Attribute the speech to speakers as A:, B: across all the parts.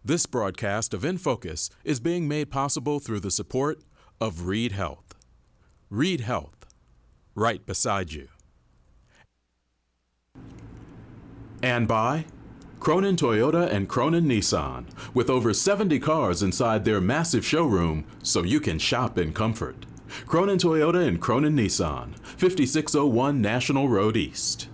A: This broadcast of In Focus is being made possible through the support of Reed Health. Reed Health, right beside you. And by Cronin Toyota and Cronin Nissan, with over 70 cars inside their massive showroom so you can shop in comfort. Cronin Toyota and Cronin Nissan, 5601 National Road East.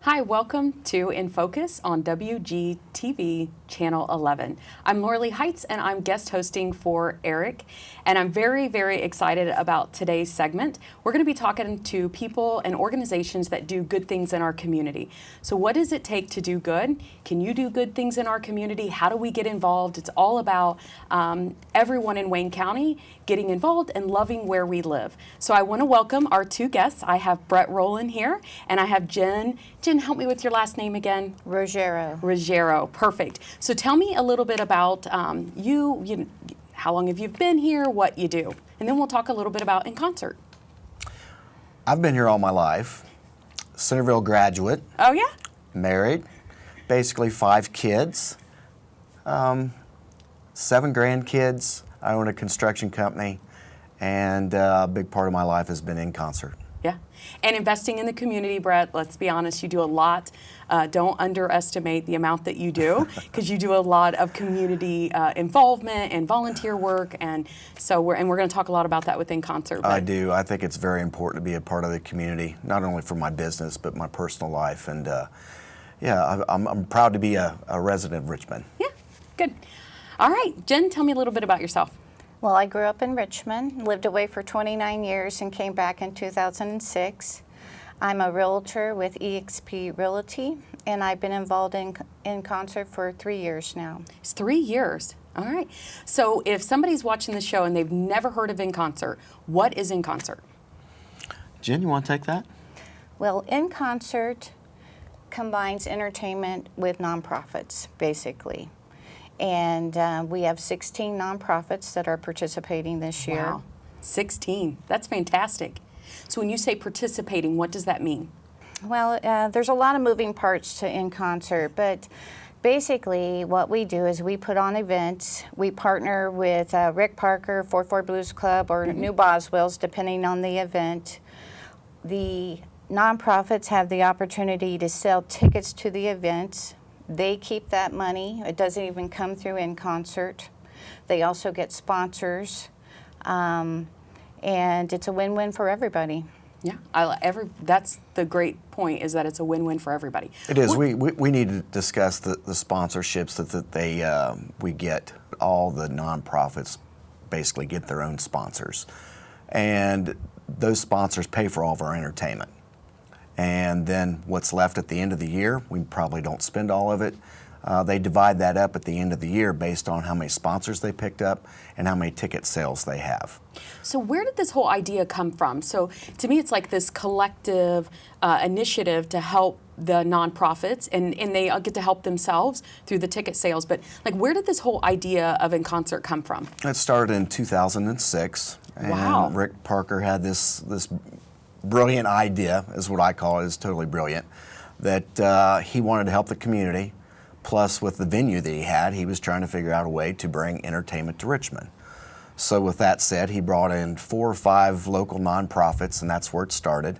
B: Hi, welcome to In Focus on WCTV Channel 11. I'm Lauralee Hites and I'm guest hosting for Eric, and I'm very, very excited about today's segment. We're going to be talking to people and organizations that do good things in our community. So what does it take to do good? Can you do good things in our community? How do we get involved? It's all about everyone in Wayne County getting involved and loving where we live. So I want to welcome our two guests. I have Brett Roland here and I have Jen, help me with your last name again.
C: Roggero.
B: Perfect. So tell me a little bit about you, how long have you been here, what you do, and then we'll talk a little bit about INConcert.
D: I've been here all my life. Centerville graduate.
B: Oh yeah?
D: Married. Basically 5 kids. 7 grandkids. I own a construction company, and a big part of my life has been INConcert.
B: Yeah, and investing in the community, Brett, let's be honest, you do a lot. Don't underestimate the amount that you do, because you do a lot of community involvement and volunteer work, and so we're going to talk a lot about that with INConcert.
D: I do. I think it's very important to be a part of the community, not only for my business, but my personal life, and yeah, I'm proud to be a resident of Richmond.
B: Yeah, good. All right, Jen, tell me a little bit about yourself.
C: Well, I grew up in Richmond, lived away for 29 years, and came back in 2006. I'm a realtor with eXp Realty, and I've been involved in INConcert for 3 years now.
B: It's 3 years. All right. So if somebody's watching the show and they've never heard of INConcert, what is INConcert?
D: Jen, you want to take that?
C: Well, INConcert combines entertainment with nonprofits, basically. And we have 16 nonprofits that are participating this year.
B: Wow, 16. That's fantastic. So when you say participating, what does that mean?
C: Well, there's a lot of moving parts to INConcert, but basically what we do is we put on events. We partner with Rick Parker, 4-4 Blues Club, or New Boswell's, depending on the event. The nonprofits have the opportunity to sell tickets to the events. They keep that money. It doesn't even come through INConcert. They also get sponsors, and it's a win-win for everybody.
B: Yeah, that's the great point, is that it's a win-win for everybody.
D: It is. We need to discuss the sponsorships that we get. All the nonprofits basically get their own sponsors, and those sponsors pay for all of our entertainment. And then what's left at the end of the year, we probably don't spend all of it. They divide that up at the end of the year based on how many sponsors they picked up and how many ticket sales they have.
B: So where did this whole idea come from? So to me, it's like this collective initiative to help the nonprofits, and they get to help themselves through the ticket sales. But like, where did this whole idea of INConcert come from?
D: It started in 2006. And
B: wow.
D: Rick Parker had this brilliant idea, is what I call it. It's totally brilliant, that he wanted to help the community. Plus, with the venue that he had, he was trying to figure out a way to bring entertainment to Richmond. So with that said, he brought in 4 or 5 local nonprofits, and that's where it started.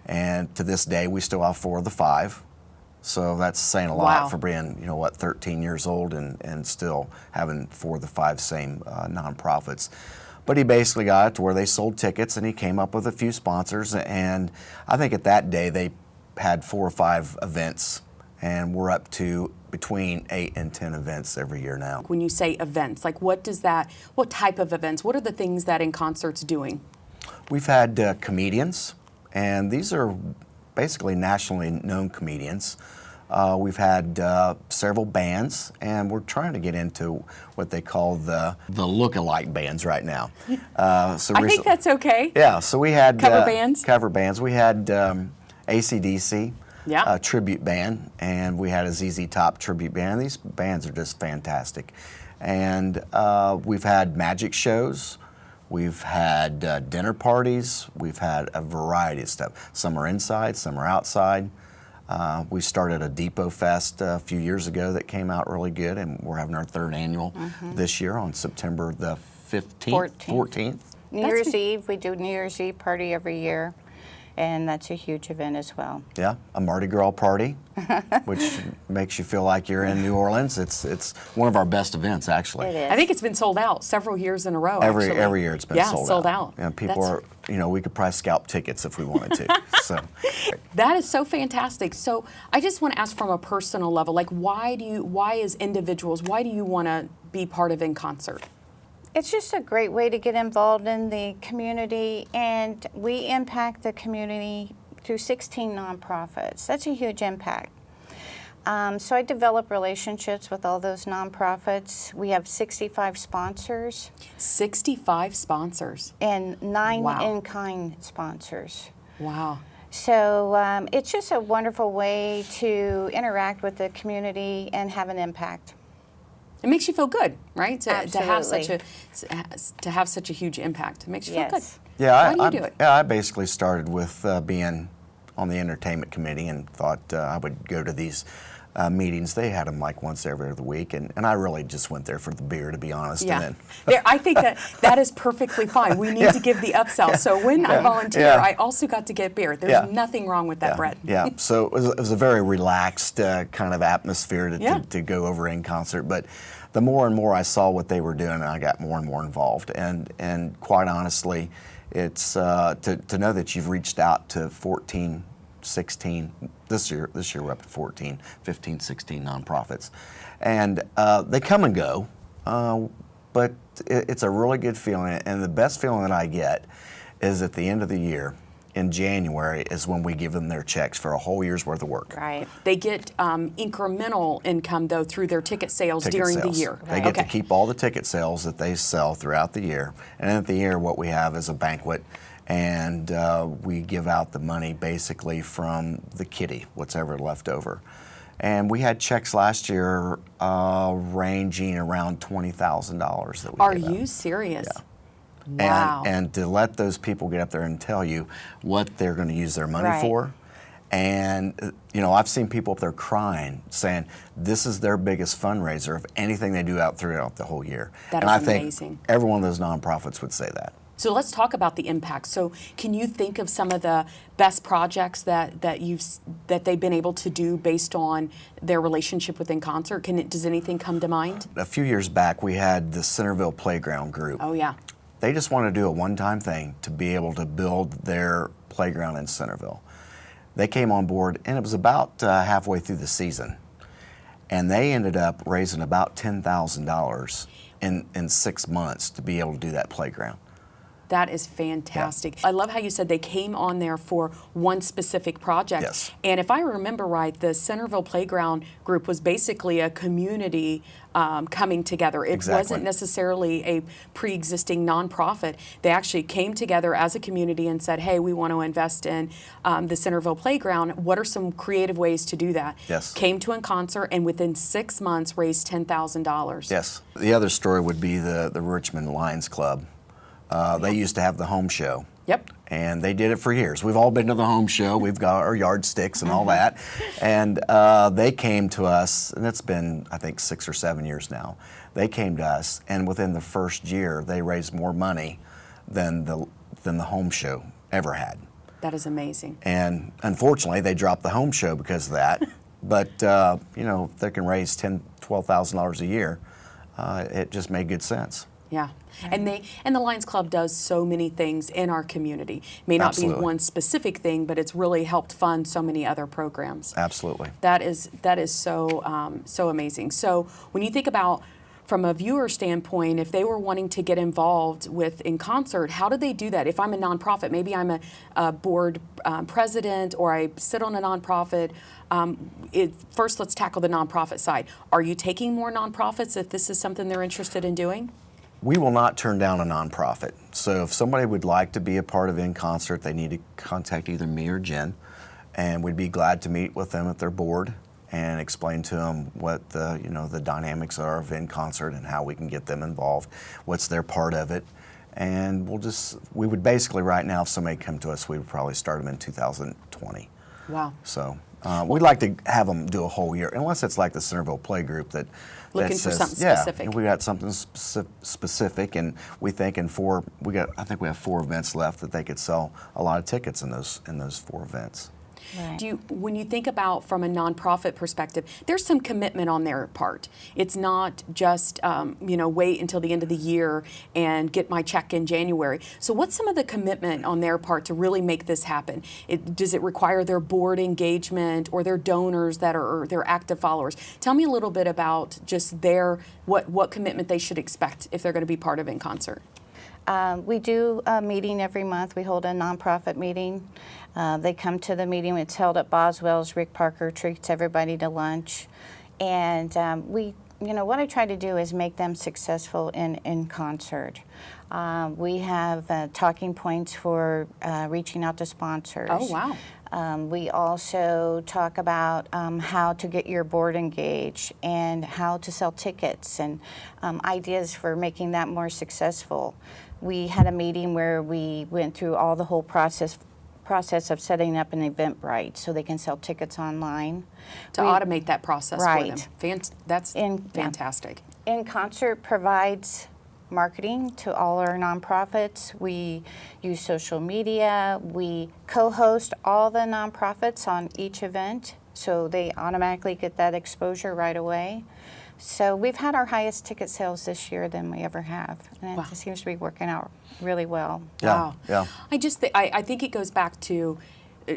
D: And to this day, we still have 4 of the 5. So that's saying a lot.
B: Wow.
D: For being, 13 years old and still having 4 of the 5 same nonprofits. But he basically got it to where they sold tickets, and he came up with a few sponsors. And I think at that day they had 4 or 5 events, and we're up to between 8 and 10 events every year now.
B: When you say events, like what type of events? What are the things that INConcert's doing?
D: We've had comedians, and these are basically nationally known comedians. We've had several bands, and we're trying to get into what they call the look-alike bands right now. So
B: I think that's okay.
D: Yeah, so we had
B: Cover bands?
D: Cover bands. We had AC/DC,
B: Yeah.
D: a tribute band, and we had a ZZ Top tribute band. These bands are just fantastic. And we've had magic shows. We've had dinner parties. We've had a variety of stuff. Some are inside, some are outside. We started a Depot Fest a few years ago that came out really good, and we're having our third annual this year on September the 15th, 14th.
C: New Year's Eve, we do New Year's Eve party every year, and that's a huge event as well.
D: Yeah, a Mardi Gras party, which makes you feel like you're in New Orleans. It's one of our best events, actually.
C: It is.
B: I think it's been sold out several years in a row.
D: Every
B: actually.
D: year it's been sold out.
B: Yeah,
D: And people are, we could probably scalp tickets if we wanted to. So
B: That is so fantastic. So I just want to ask from a personal level, like why do you want to be part of INConcert?
C: It's just a great way to get involved in the community, and we impact the community through 16 nonprofits. That's a huge impact. So I develop relationships with all those nonprofits. We have 65 sponsors
B: 65 sponsors.
C: and 9
B: Wow.
C: in-kind sponsors.
B: Wow.
C: So it's just a wonderful way to interact with the community and have an impact.
B: It makes you feel good, right? To have such a huge impact. It makes you feel good.
C: Yes.
D: yeah,
B: Why do you do it?
D: I basically started with being on the entertainment committee and thought I would go to these meetings. They had them like once every other week, and I really just went there for the beer, to be honest.
B: Yeah.
D: And then,
B: I think that is perfectly fine. We need to give the upsell. So when I volunteer,
D: Yeah.
B: I also got to get beer. There's
D: Yeah.
B: nothing wrong with that, Brett.
D: Yeah, so it was a very relaxed kind of atmosphere to go over INConcert. But the more and more I saw what they were doing, I got more and more involved. And quite honestly, it's to know that you've reached out to 14, 16, this year we're up to 14, 15, 16 nonprofits. And they come and go, but it's a really good feeling. And the best feeling that I get is at the end of the year, in January, is when we give them their checks for a whole year's worth of work.
C: Right.
B: They get incremental income, though, through their ticket sales
D: Ticket
B: during
D: sales.
B: the year.
D: They get to keep all the ticket sales that they sell throughout the year. And at the year, what we have is a banquet, and we give out the money basically from the kitty, what's ever left over. And we had checks last year ranging around $20,000 that we
B: Are
D: gave out.
B: you serious?
D: Yeah.
B: Wow.
D: And to let those people get up there and tell you what they're going to use their money
C: Right.
D: for. And, I've seen people up there crying, saying this is their biggest fundraiser of anything they do out throughout the whole year.
B: That
D: and
B: is
D: I think
B: amazing.
D: every one of those nonprofits would say that.
B: So let's talk about the impact. So can you think of some of the best projects that they've been able to do based on their relationship with INConcert? Does anything come to mind?
D: A few years back, we had the Centerville Playground Group.
B: Oh yeah.
D: They just want to do a one-time thing to be able to build their playground in Centerville. They came on board, and it was about halfway through the season. And they ended up raising about $10,000 in 6 months to be able to do that playground.
B: That is fantastic. I love how you said they came on there for one specific project.
D: Yes.
B: And if I remember right, the Centerville Playground Group was basically a community coming together. It
D: Exactly.
B: wasn't necessarily a pre-existing nonprofit. They actually came together as a community and said, hey, we want to invest in the Centerville Playground. What are some creative ways to do that?
D: Yes.
B: Came to INConcert and within 6 months raised $10,000.
D: Yes. The other story would be the Richmond Lions Club. They used to have the home show.
B: Yep.
D: And they did it for years. We've all been to the home show. We've got our yardsticks and all that. And they came to us, and it's been, I think, 6 or 7 years now. They came to us, and within the first year, they raised more money than the home show ever had.
B: That is amazing.
D: And unfortunately, they dropped the home show because of that. But, if they can raise $10,000, $12,000 a year, it just made good sense.
B: Yeah. And the Lions Club does so many things in our community. May not
D: Absolutely.
B: be one specific thing, but it's really helped fund so many other programs.
D: Absolutely.
B: That is so amazing. So when you think about from a viewer standpoint, if they were wanting to get involved with INConcert, how do they do that? If I'm a nonprofit, maybe I'm a board president, or I sit on a nonprofit. First, let's tackle the nonprofit side. Are you taking more nonprofits if this is something they're interested in doing?
D: We will not turn down a nonprofit. So if somebody would like to be a part of INConcert, they need to contact either me or Jen, and we'd be glad to meet with them at their board and explain to them what the dynamics are of INConcert and how we can get them involved, what's their part of it. And we would basically, right now, if somebody come to us, we would probably start them in 2020.
B: Wow.
D: So we'd like to have them do a whole year, unless it's like the Centerville Play Group that
B: looking
D: says,
B: for something
D: yeah,
B: specific.
D: We got something specific, and we think I think we have 4 events left that they could sell a lot of tickets in those 4 events.
C: Right.
B: When you think about from a nonprofit perspective, there's some commitment on their part. It's not just wait until the end of the year and get my check in January. So what's some of the commitment on their part to really make this happen? Does it require their board engagement or their donors that are their active followers? Tell me a little bit about just what commitment they should expect if they're going to be part of INConcert.
C: We do a meeting every month. We hold a nonprofit meeting. They come to the meeting. It's held at Boswell's. Rick Parker treats everybody to lunch. And what I try to do is make them successful in concert. We have talking points for reaching out to sponsors.
B: Oh, wow.
C: We also talk about how to get your board engaged and how to sell tickets and ideas for making that more successful. We had a meeting where we went through all the whole process of setting up an Eventbrite so they can sell tickets online.
B: To automate that process
C: right.
B: for them. That's fantastic.
C: INConcert provides marketing to all our nonprofits. We use social media. We co-host all the nonprofits on each event, so they automatically get that exposure right away. So we've had our highest ticket sales this year than we ever have, and
B: wow.
C: it seems to be working out really well.
D: Yeah,
B: Wow.
D: yeah.
B: I think it goes back to,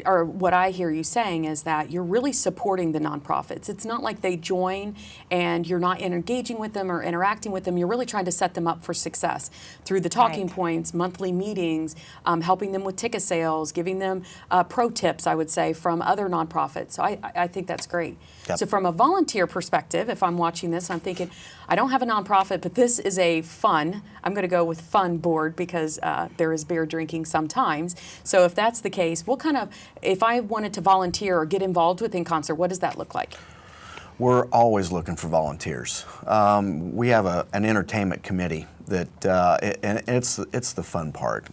B: or what I hear you saying is that you're really supporting the nonprofits. It's not like they join and you're not engaging with them or interacting with them. You're really trying to set them up for success through the talking
C: Right.
B: points, monthly meetings, helping them with ticket sales, giving them pro tips, I would say, from other nonprofits. So I think that's great.
D: Yep.
B: So from a volunteer perspective, if I'm watching this, I'm thinking, I don't have a nonprofit, but this is I'm going to go with fun board because there is beer drinking sometimes. So if that's the case, if I wanted to volunteer or get involved with INConcert, what does that look like?
D: We're always looking for volunteers. We have an entertainment committee that, and it's the fun part.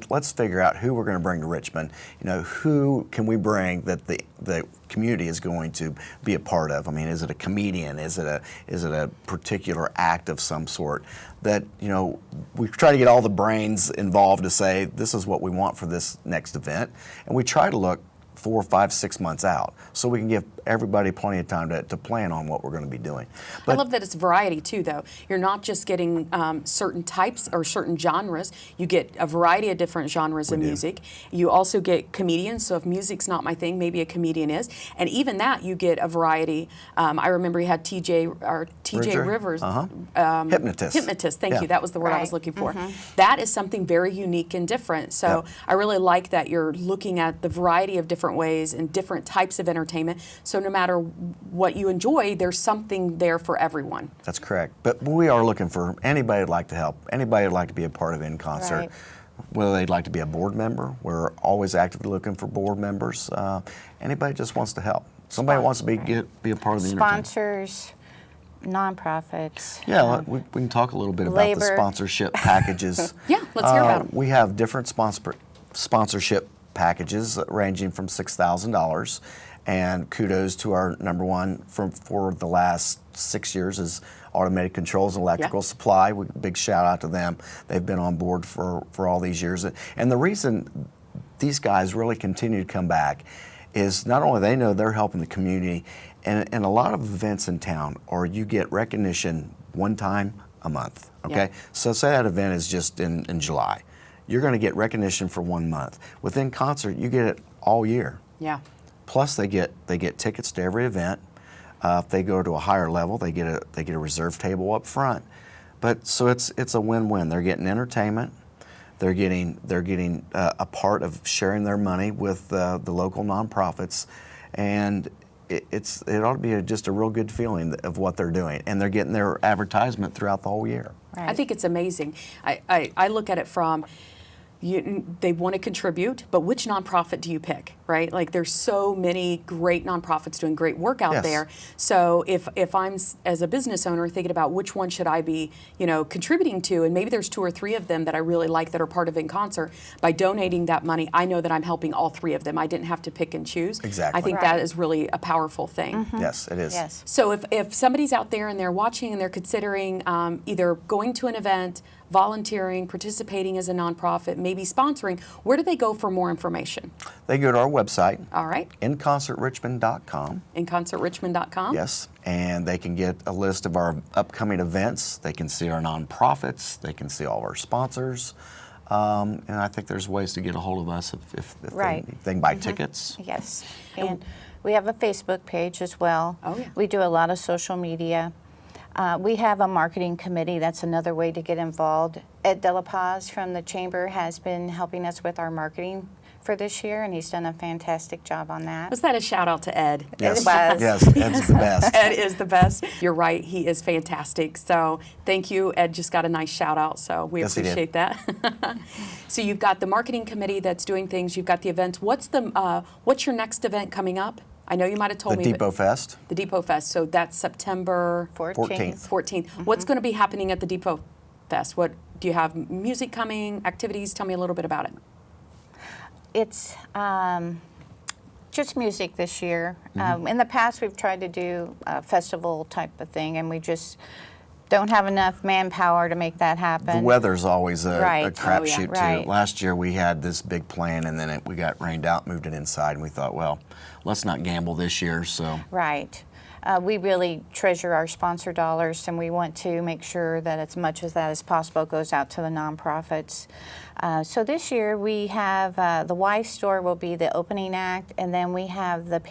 D: Let's figure out who we're going to bring to Richmond. Who can we bring that the community is going to be a part of? I mean, is it a comedian? Is it a particular act of some sort? That we try to get all the brains involved to say this is what we want for this next event, and we try to look 4, 5, 6 months out, so we can give everybody plenty of time to plan on what we're going to be doing.
B: I love that it's variety too, though. You're not just getting certain types or certain genres. You get a variety of different genres of music. You also get comedians, so if music's not my thing, maybe a comedian is. And even that, you get a variety. I remember you had TJ Rivers. Hypnotist, thank you. That was the word I was looking for. That is something very unique and different. So I really like that you're looking at the variety of different ways and different types of entertainment. So no matter what you enjoy, there's something there for everyone.
D: That's correct. But we are looking for anybody who'd like to help, anybody who'd like to be a part of INConcert.
C: Right.
D: Whether they'd like to be a board member, we're always actively looking for board members. Anybody just wants to help. Somebody wants to be a part of the entertainment.
C: Sponsors, nonprofits.
D: Yeah, we can talk a little bit about the sponsorship packages.
B: Yeah, let's hear about them.
D: We have different sponsorship packages ranging from $6,000, and kudos to our number one for the last 6 years is Automated Controls and Electrical Supply. Big shout out to them. They've been on board for all these years. And the reason these guys really continue to come back is not only they know they're helping the community, and a lot of events in town, or you get recognition one time a month, okay? So say that event is just in July. You're going to get recognition for 1 month. With INConcert, you get it all year.
B: Yeah.
D: Plus, they get tickets to every event. If they go to a higher level, they get a reserve table up front. But so it's a win-win. They're getting entertainment. They're getting a part of sharing their money with the local nonprofits, and it ought to be just a real good feeling of what they're doing, and they're getting their advertisement throughout the whole year.
C: Right.
B: I think it's amazing. I look at it from, they want to contribute, but which nonprofit do you pick, right? Like there's so many great nonprofits doing great work out
D: Yes.
B: there. So if I'm as a business owner thinking about which one should I be, contributing to, and maybe there's 2 or 3 of them that I really like that are part of INConcert, by donating that money, I know that I'm helping all 3 of them. I didn't have to pick and choose.
D: Exactly.
B: I think
C: Right.
B: that is really a powerful thing.
D: Yes, it is.
C: Yes.
B: So if somebody's out there and they're watching and they're considering either going to an event, volunteering, participating as a nonprofit, maybe sponsoring, where do they go for more information?
D: They go to our website,
B: All right,
D: InConcertRichmond.com.
B: InConcertRichmond.com.
D: Yes, and they can get a list of our upcoming events. They can see our nonprofits. They can see all of our sponsors. And I think there's ways to get a hold of us if
C: Right.
D: they can buy tickets.
C: Yes, and we have a Facebook page as well.
B: Oh, yeah.
C: We do a lot of social media. We have a marketing committee. That's another way to get involved. Ed De La Paz from the Chamber has been helping us with our marketing for this year, and he's done a fantastic job on that.
B: Was that a shout out to Ed?
D: Yes,
C: It was.
D: yes, Ed's the best.
B: Ed is the best. You're right. He is fantastic. So thank you. Ed just got a nice shout out. So we
D: Yes, he did.
B: appreciate that. So you've got the marketing committee that's doing things. You've got the events. What's your next event coming up? I know you might have told
D: The
B: me.
D: Depot Fest.
B: The Depot Fest. So that's September
C: 14th.
B: 14th. What's going to be happening at the Depot Fest? What do you have? Music coming? Activities? Tell me a little bit about it.
C: It's just music this year. In the past, we've tried to do a festival type of thing, and we just don't have enough manpower to make that happen.
D: The weather's always a
C: Right.
D: crapshoot,
B: Oh, yeah.
C: Right.
D: too. Last year we had this big plan, and then we got rained out, moved it inside, and we thought, well, let's not gamble this year. So
C: Right. We really treasure our sponsor dollars, and we want to make sure that as much of that as possible goes out to the nonprofits. So this year we have the Y Store will be the opening act, and then we have the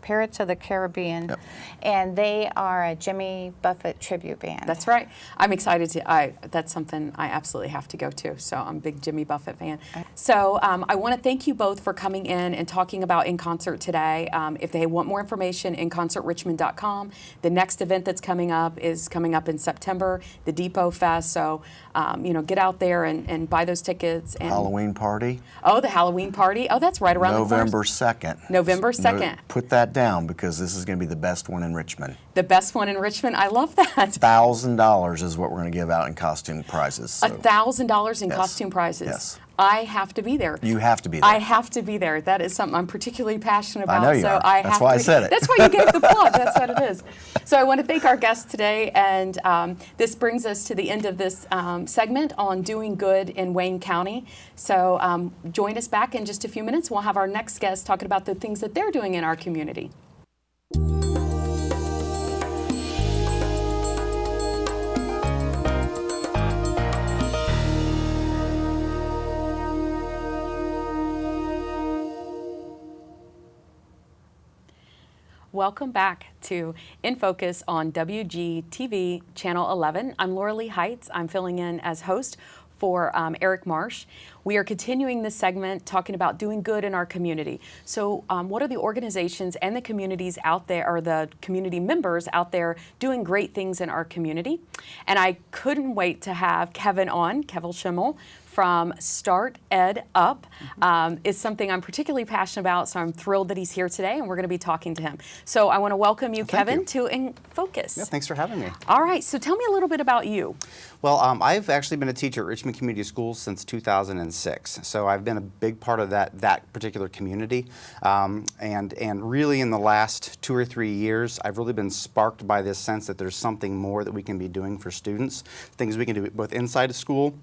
C: Pirates of the Caribbean,
D: Yep.
C: and they are a Jimmy Buffett tribute band.
B: That's right. I'm excited to. That's something I absolutely have to go to. So I'm a big Jimmy Buffett fan. So I want to thank you both for coming in and talking about INConcert today. If they want more information, InConcertRichmond.com. The next event that's coming up is coming up in September, the Depot Fest. So get out there and buy those tickets. And
D: Halloween party,
B: Oh, the Halloween party. Oh, that's right around
D: November
B: the
D: 2nd.
B: November 2nd.
D: Put that down, because this is going to be the best one in Richmond.
B: The best one in Richmond. I love that.
D: $1,000 is what we're going to give out in costume prizes. So
B: $1,000 in
D: Yes.
B: costume prizes.
D: Yes.
B: I have to be there.
D: you have to be there.
B: I have to be there. That is something I'm particularly passionate about.
D: know you
B: so
D: are.
B: I
D: That's
B: have
D: why
B: to
D: I said it.
B: That's why you gave the plug. That's what it is. So I want to thank our guests today, and this brings us to the end of this segment on doing good in Wayne County. So join us back in just a few minutes. We'll have our next guest talking about the things that they're doing in our community. Welcome back to In Focus on WGTV Channel 11. I'm Lauralee Hites. I'm filling in as host for Eric Marsh. We are continuing this segment talking about doing good in our community. So what are the organizations and the communities out there, or the community members out there doing great things in our community? And I couldn't wait to have Kevin on, Kevin Schamel from StartEdUp. Is something I'm particularly passionate about, so I'm thrilled that he's here today, and we're going to be talking to him. So I want to welcome you, Kevin,
E: you.
B: to In Focus.
E: Yeah, thanks for having me.
B: All right, so tell me a little bit about you.
E: Well, I've actually been a teacher at Richmond Community Schools since 2006, so I've been a big part of that particular community, and really in the last 2 or 3 years, I've really been sparked by this sense that there's something more that we can be doing for students, things we can do both inside of school,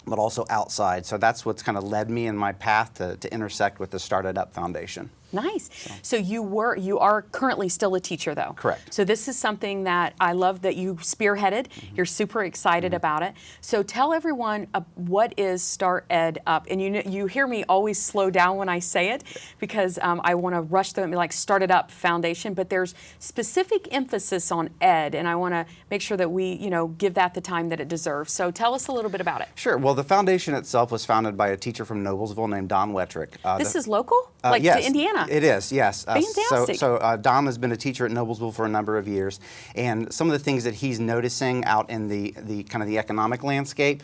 E: but also outside. So that's what's kind of led me in my path to intersect with the StartEdUp Foundation.
B: Nice. So you are currently still a teacher, though.
E: Correct.
B: So this is something that I love that you spearheaded. You're super excited about it. So tell everyone what is StartEdUp, and you hear me always slow down when I say it because I want to rush through it and be like StartEdUp Foundation, but there's specific emphasis on ed, and I want to make sure that we give that the time that it deserves. So tell us a little bit about it.
E: Sure. Well, the foundation itself was founded by a teacher from Noblesville named Don Wettrick.
B: This is local,
E: yes,
B: to Indiana.
E: It is, yes.
B: Fantastic.
E: So Don has been a teacher at Noblesville for a number of years, and some of the things that he's noticing out in the kind of the economic landscape,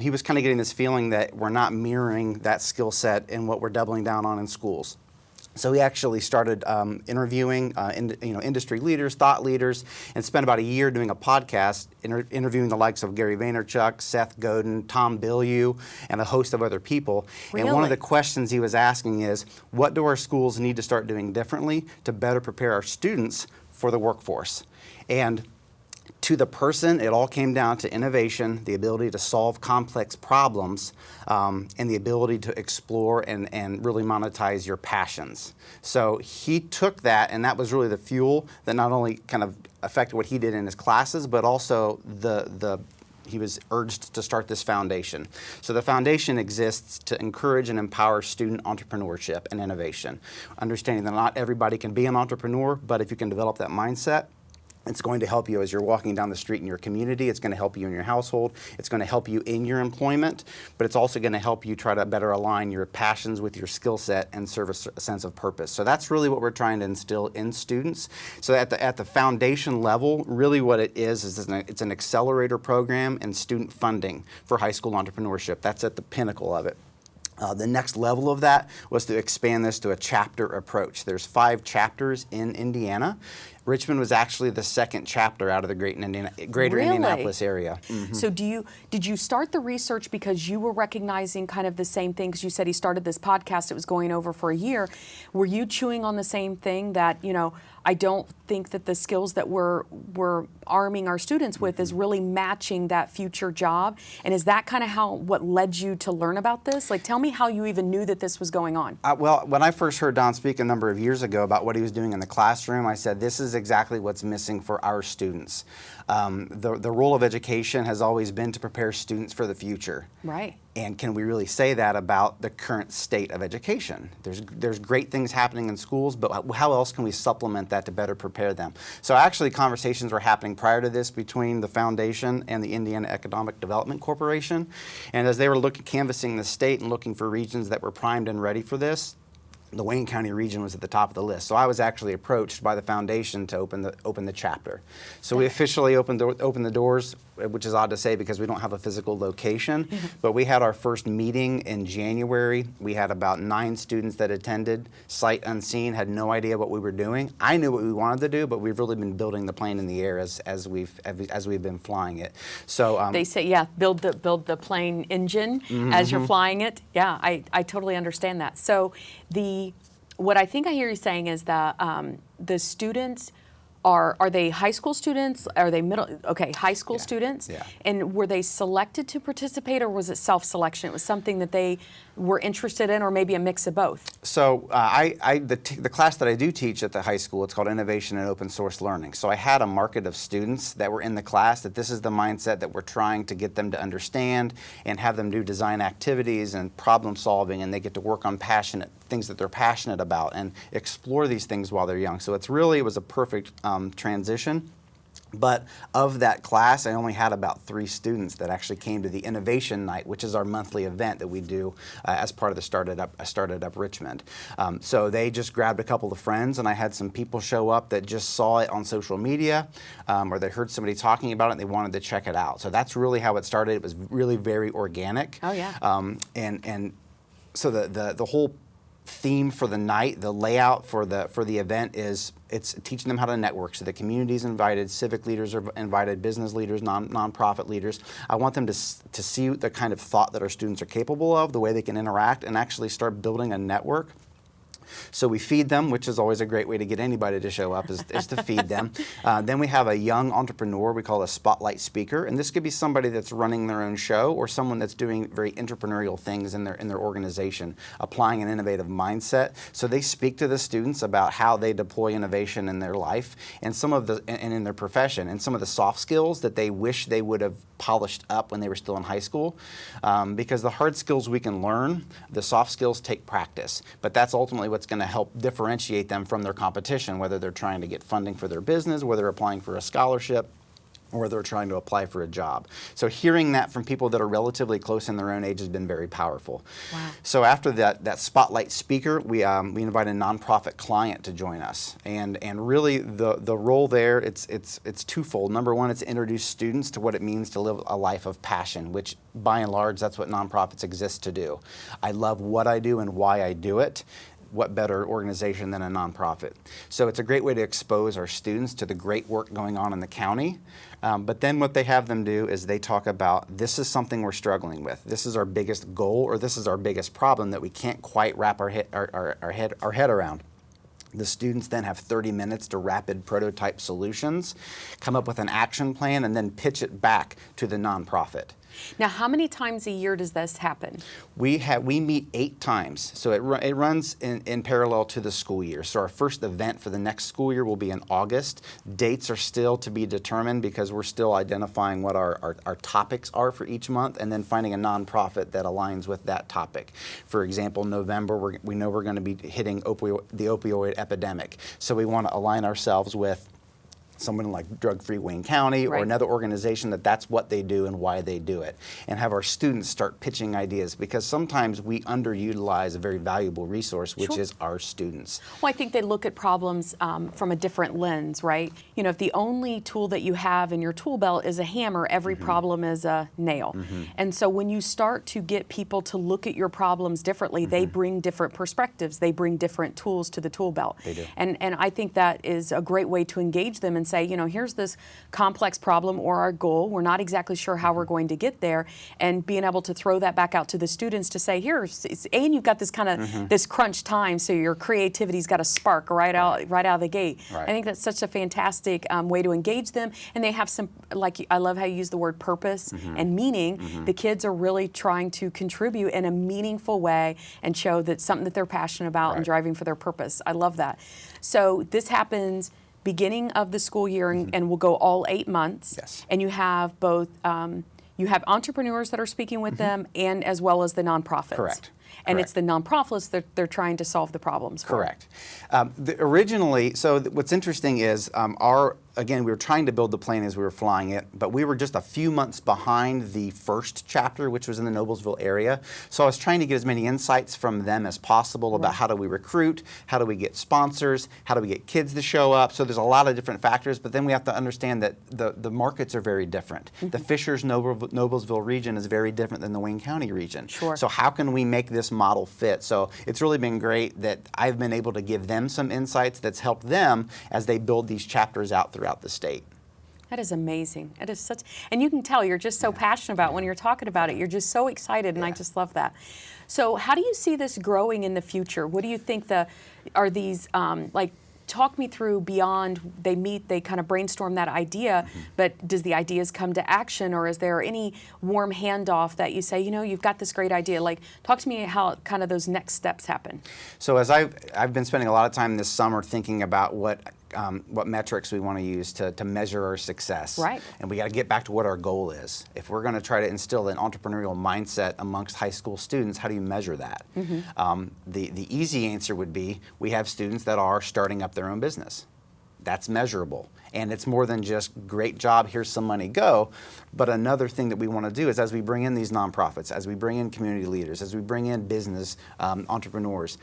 E: he was kind of getting this feeling that we're not mirroring that skill set in what we're doubling down on in schools. So he actually started interviewing industry leaders, thought leaders, and spent about a year doing a podcast interviewing the likes of Gary Vaynerchuk, Seth Godin, Tom Bilyeu, and a host of other people.
B: Really?
E: And one of the questions he was asking is, what do our schools need to start doing differently to better prepare our students for the workforce? And to the person, it all came down to innovation, the ability to solve complex problems, and the ability to explore and really monetize your passions. So he took that, and that was really the fuel that not only kind of affected what he did in his classes, but also he was urged to start this foundation. So the foundation exists to encourage and empower student entrepreneurship and innovation, understanding that not everybody can be an entrepreneur, but if you can develop that mindset, it's going to help you as you're walking down the street in your community. It's going to help you in your household. It's going to help you in your employment, but it's also going to help you try to better align your passions with your skill set and serve a sense of purpose. So that's really what we're trying to instill in students. So at the foundation level, really what it is it's an accelerator program and student funding for high school entrepreneurship. That's at the pinnacle of it. The next level of that was to expand this to a chapter approach. There's 5 chapters in Indiana. Richmond was actually the second chapter out of the greater
B: Really?
E: Indianapolis area.
B: So did you start the research because you were recognizing kind of the same thing? Because you said he started this podcast, it was going over for a year. Were you chewing on the same thing that, I don't think that the skills that we're arming our students with is really matching that future job? And is that kind of what led you to learn about this? Like, tell me how you even knew that this was going on.
E: Well, when I first heard Don speak a number of years ago about what he was doing in the classroom, I said, this is exactly what's missing for our students. The role of education has always been to prepare students for the future.
B: Right.
E: And can we really say that about the current state of education? There's great things happening in schools, but how else can we supplement that to better prepare them? So actually conversations were happening prior to this between the foundation and the Indiana Economic Development Corporation. And as they were canvassing the state and looking for regions that were primed and ready for this, the Wayne County region was at the top of the list. So I was actually approached by the foundation to open the chapter. So we officially opened the doors, which is odd to say because we don't have a physical location, but we had our first meeting in January. We had about 9 students that attended, sight unseen, had no idea what we were doing. I knew what we wanted to do, but we've really been building the plane in the air as we've been flying it. So
B: they say, build the plane engine as you're flying it. Yeah, I totally understand that. So what I think I hear you saying is that the students are they high school students? Are they high school students?
E: Yeah.
B: And were they selected to participate, or was it self-selection? It was something that they were interested in, or maybe a mix of both?
E: So the class that I do teach at the high school, it's called Innovation and Open Source Learning. So I had a market of students that were in the class that this is the mindset that we're trying to get them to understand and have them do design activities and problem solving, and they get to work on things that they're passionate about and explore these things while they're young. So it was a perfect transition. But of that class, I only had about 3 students that actually came to the Innovation Night, which is our monthly event that we do as part of the StartEdUp Richmond. So they just grabbed a couple of friends, and I had some people show up that just saw it on social media, or they heard somebody talking about it and they wanted to check it out. So that's really how it started. It was really very organic.
B: Oh yeah.
E: And so the whole theme for the night, the layout for the event is it's teaching them how to network. So the community's invited, civic leaders are invited, business leaders, nonprofit leaders. I want them to see the kind of thought that our students are capable of, the way they can interact, and actually start building a network So we feed them, which is always a great way to get anybody to show up, is to feed them. Then we have a young entrepreneur we call a spotlight speaker, and this could be somebody that's running their own show or someone that's doing very entrepreneurial things in their organization, applying an innovative mindset. So they speak to the students about how they deploy innovation in their life and and in their profession, and some of the soft skills that they wish they would have polished up when they were still in high school. Because the hard skills we can learn, the soft skills take practice. But that's ultimately what's going to help differentiate them from their competition, whether they're trying to get funding for their business, whether they're applying for a scholarship, or they're trying to apply for a job. So hearing that from people that are relatively close in their own age has been very powerful.
B: Wow.
E: So after that spotlight speaker, we invite a nonprofit client to join us, and really the role there, it's twofold. Number one, it's to introduce students to what it means to live a life of passion, which by and large that's what nonprofits exist to do. I love what I do and why I do it. What better organization than a nonprofit? So it's a great way to expose our students to the great work going on in the county. But then what they have them do is they talk about, this is something we're struggling with. This is our biggest goal, or this is our biggest problem that we can't quite wrap our head around. The students then have 30 minutes to rapid prototype solutions, come up with an action plan, and then pitch it back to the nonprofit.
B: Now, how many times a year does this happen?
E: We meet 8 times, so it runs in parallel to the school year. So our first event for the next school year will be in August. Dates are still to be determined because we're still identifying what our topics are for each month, and then finding a nonprofit that aligns with that topic. For example, November, we know we're going to be hitting the opioid epidemic, so we want to align ourselves with someone like Drug Free Wayne County or
B: Right.
E: another organization that's what they do and why they do it, and have our students start pitching ideas, because sometimes we underutilize a very valuable resource, which
B: Sure.
E: is our students.
B: Well, I think they look at problems from a different lens, right? You know, if the only tool that you have in your tool belt is a hammer, every problem is a nail. And so when you start to get people to look at your problems differently, they bring different perspectives, they bring different tools to the tool belt.
E: They do.
B: And I think that is a great way to engage them and say, you know, here's this complex problem or our goal. We're not exactly sure how we're going to get there, and being able to throw that back out to the students to say, and you've got this kind of this crunch time, so your creativity's got to spark right out of the gate.
E: Right.
B: I think that's such a fantastic way to engage them, and they have some, like, I love how you use the word purpose and meaning. The kids are really trying to contribute in a meaningful way and show that something that they're passionate about and driving for their purpose. I love that. So this happens beginning of the school year, and will go all 8 months.
E: Yes.
B: And you have both, you have entrepreneurs that are speaking with them, and as well as the nonprofits.
E: Correct.
B: And
E: Correct.
B: it's the nonprofits that they're trying to solve the problems for.
E: Correct. Originally, what's interesting is again, we were trying to build the plane as we were flying it, but we were just a few months behind the first chapter, which was in the Noblesville area. So I was trying to get as many insights from them as possible about how do we recruit, how do we get sponsors, how do we get kids to show up. So there's a lot of different factors, but then we have to understand that the markets are very different. The Fishers Noblesville region is very different than the Wayne County region.
B: Sure.
E: So how can we make this model fit? So it's really been great that I've been able to give them some insights that's helped them as they build these chapters out throughout the state.
B: That is amazing. It is such, and you can tell you're just so passionate about it when you're talking about it. You're just so excited, and I just love that. So how do you see this growing in the future? What do you think are these, talk me through beyond they meet, they kind of brainstorm that idea, but does the ideas come to action, or is there any warm handoff that you say, you know, you've got this great idea? Like, talk to me how kind of those next steps happen.
E: So as I've been spending a lot of time this summer thinking about what metrics we want to use to measure our success.
B: Right.
E: And we got to get back to what our goal is. If we're going to try to instill an entrepreneurial mindset amongst high school students, how do you measure that? The easy answer would be, we have students that are starting up their own business. That's measurable. And it's more than just, great job, here's some money, go. But another thing that we want to do is, as we bring in these nonprofits, as we bring in community leaders, as we bring in business entrepreneurs,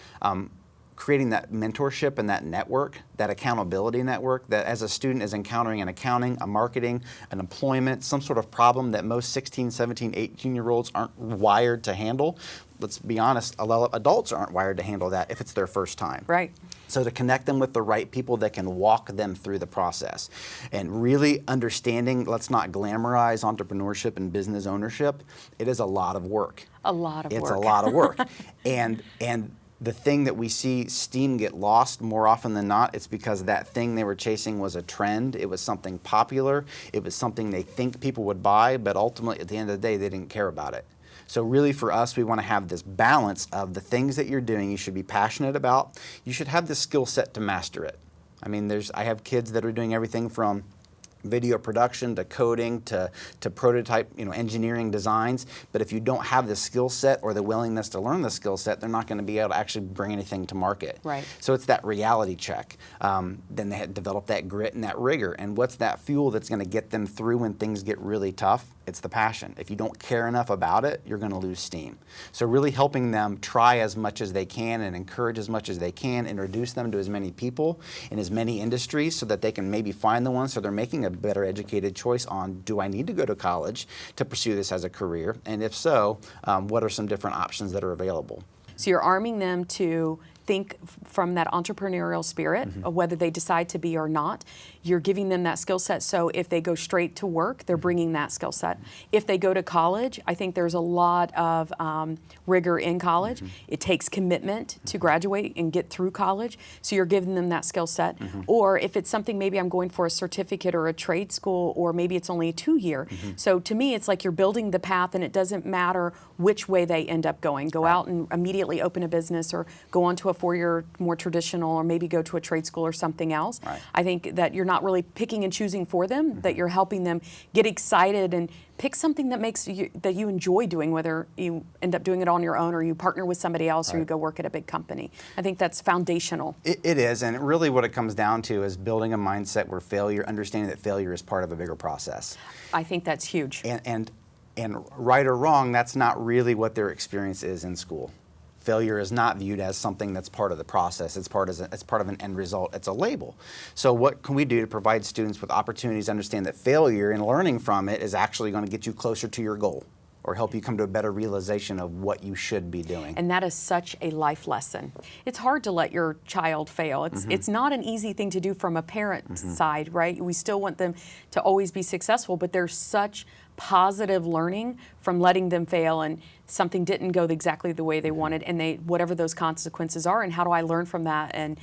E: creating that mentorship and that network, that accountability network, that as a student is encountering an accounting, a marketing, an employment, some sort of problem that most 16, 17, 18-year-olds aren't wired to handle. Let's be honest, a lot of adults aren't wired to handle that if it's their first time.
B: Right.
E: So to connect them with the right people that can walk them through the process, and really understanding, let's not glamorize entrepreneurship and business ownership. It is a lot of work.
B: A lot of work.
E: It's a lot of work. And the thing that we see STEAM get lost more often than not, it's because that thing they were chasing was a trend. It was something popular. It was something they think people would buy, but ultimately at the end of the day, they didn't care about it. So really for us, we want to have this balance of the things that you're doing you should be passionate about. You should have the skill set to master it. I mean, I have kids that are doing everything from video production to coding to prototype, engineering designs. But if you don't have the skill set or the willingness to learn the skill set, they're not going to be able to actually bring anything to market.
B: Right.
E: So it's that reality check. Then they had developed that grit and that rigor. And what's that fuel that's going to get them through when things get really tough? It's the passion. If you don't care enough about it, you're going to lose steam. So really helping them try as much as they can and encourage as much as they can, introduce them to as many people in as many industries so that they can maybe find the ones so they're making a better educated choice on, do I need to go to college to pursue this as a career? And if so, what are some different options that are available?
B: So you're arming them to think from that entrepreneurial spirit, of whether they decide to be or not. You're giving them that skill set, so if they go straight to work, they're bringing that skill set. If they go to college, I think there's a lot of rigor in college. It takes commitment to graduate and get through college, so you're giving them that skill set. Or if it's something, maybe I'm going for a certificate or a trade school, or maybe it's only a 2-year. So to me, it's like you're building the path, and it doesn't matter which way they end up going. Go out and immediately open a business, or go on to a 4-year more traditional, or maybe go to a trade school or something else. I think that you're not really picking and choosing for them, that you're helping them get excited and pick something that makes you, that you enjoy doing, whether you end up doing it on your own or you partner with somebody else or you go work at a big company. I think that's foundational.
E: It is, and really what it comes down to is building a mindset where understanding that failure is part of a bigger process.
B: I think that's huge.
E: And right or wrong, that's not really what their experience is in school. Failure is not viewed as something that's part of the process. It's part of an end result. It's a label. So what can we do to provide students with opportunities to understand that failure and learning from it is actually going to get you closer to your goal, or help you come to a better realization of what you should be doing?
B: And that is such a life lesson. It's hard to let your child fail. It's not an easy thing to do from a parent's side, right? We still want them to always be successful, but there's such positive learning from letting them fail, and something didn't go exactly the way they wanted, and whatever those consequences are, and how do I learn from that, and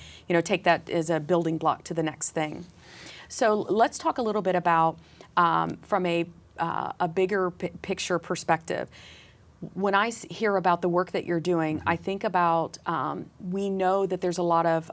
B: take that as a building block to the next thing. So let's talk a little bit about from a bigger picture perspective. When I hear about the work that you're doing, I think about, we know that there's a lot of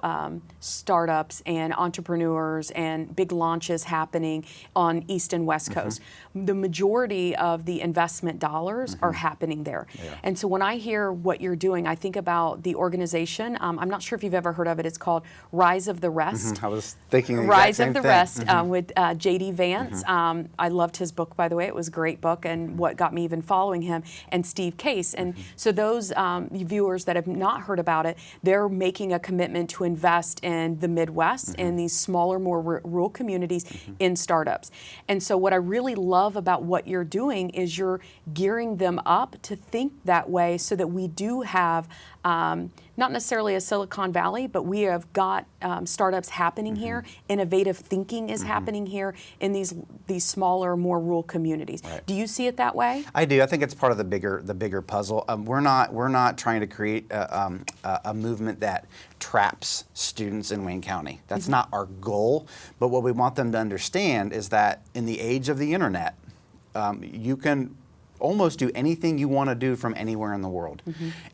B: startups and entrepreneurs and big launches happening on East and West Coast. The majority of the investment dollars are happening there. And so when I hear what you're doing, I think about the organization. I'm not sure if you've ever heard of it. It's called Rise of the Rest.
E: I was thinking the
B: Rise
E: exact
B: of the
E: same thing.
B: Rest with J.D. Vance. I loved his book, by the way. It was a great book, and what got me even following him, and Steve Case. And so those viewers that have not heard about it, they're making a commitment to invest in the Midwest and these smaller, more rural communities in startups. And so what I really love about what you're doing is you're gearing them up to think that way, so that we do have not necessarily a Silicon Valley, but we have got startups happening here. Innovative thinking is happening here in these smaller, more rural communities. Do you see it that way?
E: I do. I think it's part of the bigger puzzle. We're not trying to create a movement that traps students in Wayne County. That's not our goal. But what we want them to understand is that in the age of the internet, you can almost do anything you want to do from anywhere in the world.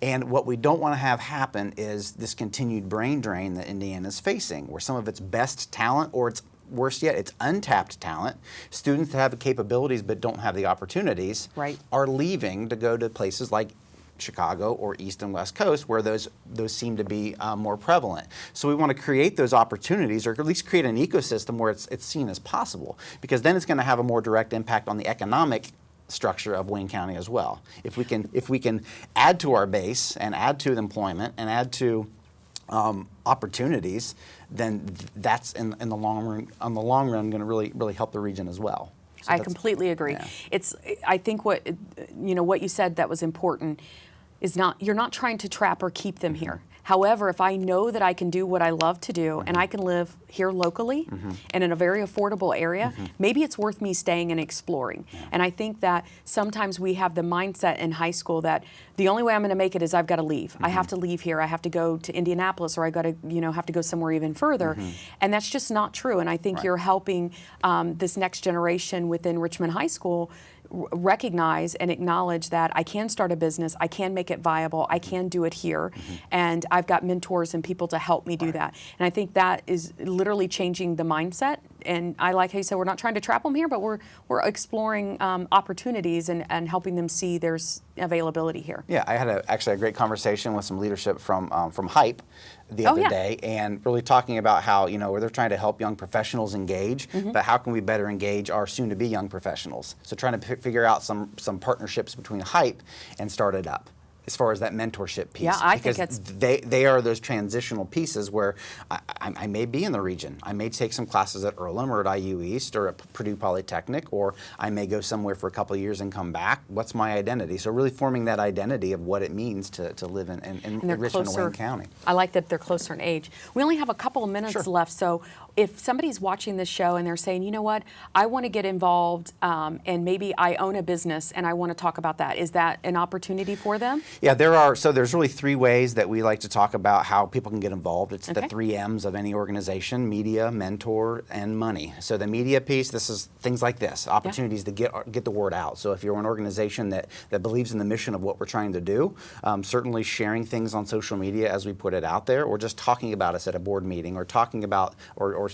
E: And what we don't want to have happen is this continued brain drain that Indiana's facing, where some of its best talent, or it's worse yet, it's untapped talent, students that have the capabilities but don't have the opportunities, are leaving to go to places like Chicago or East and West Coast, where those seem to be more prevalent. So we want to create those opportunities, or at least create an ecosystem where it's seen as possible, because then it's going to have a more direct impact on the economic structure of Wayne County as well. If we can add to our base and add to the employment and add to opportunities, then that's in the long run going to really help the region as well. So
B: I completely agree. I think what you said that was important is you're not trying to trap or keep them here. However, if I know that I can do what I love to do and I can live here locally and in a very affordable area, maybe it's worth me staying and exploring. And I think that sometimes we have the mindset in high school that the only way I'm going to make it is I've got to leave. I have to leave here. I have to go to Indianapolis, or I got to, have to go somewhere even further. And that's just not true. And I think you're helping this next generation within Richmond High School recognize and acknowledge that I can start a business, I can make it viable, I can do it here, and I've got mentors and people to help me do that. And I think that is literally changing the mindset. And I like how you said we're not trying to trap them here, but we're exploring opportunities and helping them see there's availability here.
E: Yeah, I had actually a great conversation with some leadership from Hype the other day, and really talking about how where they're trying to help young professionals engage, but how can we better engage our soon-to-be young professionals? So trying to figure out some partnerships between Hype and StartEdUp, as far as that mentorship piece.
B: Yeah, I think
E: because they are those transitional pieces where I may be in the region. I may take some classes at Earlham or at IU East or at Purdue Polytechnic, or I may go somewhere for a couple of years and come back. What's my identity? So really forming that identity of what it means to live in Richmond and Wayne County.
B: I like that they're closer in age. We only have a couple of minutes left, so if somebody's watching this show and they're saying, you know what, I want to get involved and maybe I own a business and I want to talk about that, is that an opportunity for them?
E: Yeah, there's really three ways that we like to talk about how people can get involved. It's the 3 M's of any organization: media, mentor, and money. So the media piece, this is things like this, opportunities to get the word out. So if you're an organization that believes in the mission of what we're trying to do, certainly sharing things on social media as we put it out there, or just talking about us at a board meeting, or talking about, or